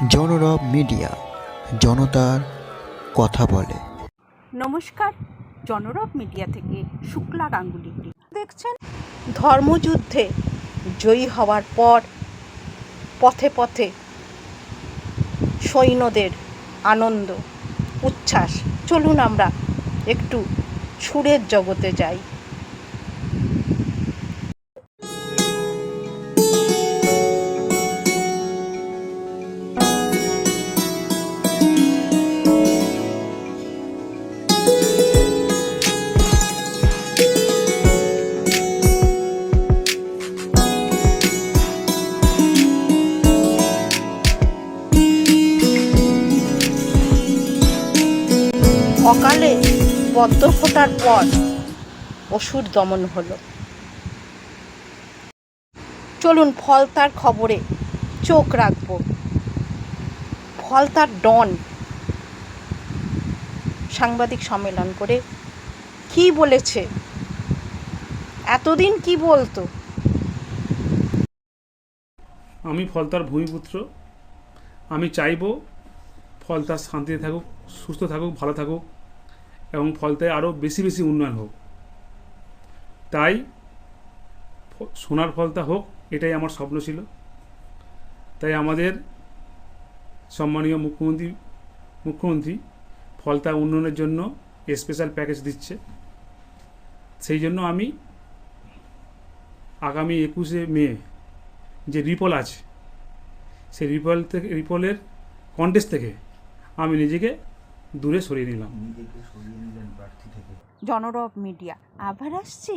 জনরব media, জনতার কথা বলে। নমস্কার, জনরব মিডিয়া থেকে শুক্লা গাঙ্গুলি দেখছেন। ধর্মযুদ্ধে জয়ী হওয়ার পর পথে পথে সৈন্যদের আনন্দ উচ্ছ্বাস। চলুন আমরা একটু সুরের জগতে যাই। অকালে পদ্ম ফোটার পর অসুর দমন হলো। চলুন ফলতার খবরে চোখ রাখবো। ফলতার ডন সাংবাদিক সম্মেলন করে কি বলেছে, এতদিন কি বলতো? আমি ফলতার ভূমিপুত্র। আমি চাইব ফলতার শান্তিতে থাকুক, সুস্থ থাকুক, ভালো থাকুক এবং ফলতায় আরও বেশি বেশি উন্নয়ন হোক। তাই সোনার ফলতা হোক, এটাই আমার স্বপ্ন ছিল। তাই আমাদের সম্মানীয় মুখ্যমন্ত্রী ফলতা উন্নয়নের জন্য স্পেশাল প্যাকেজ দিচ্ছে। সেই জন্য আমি আগামী 21শে মে যে রিপল আছে, সেই রিপলের কন্টেস্ট থেকে আমি নিজেকে দূরে সরিয়ে নিলাম। জনরব মিডিয়া আবার আসছে।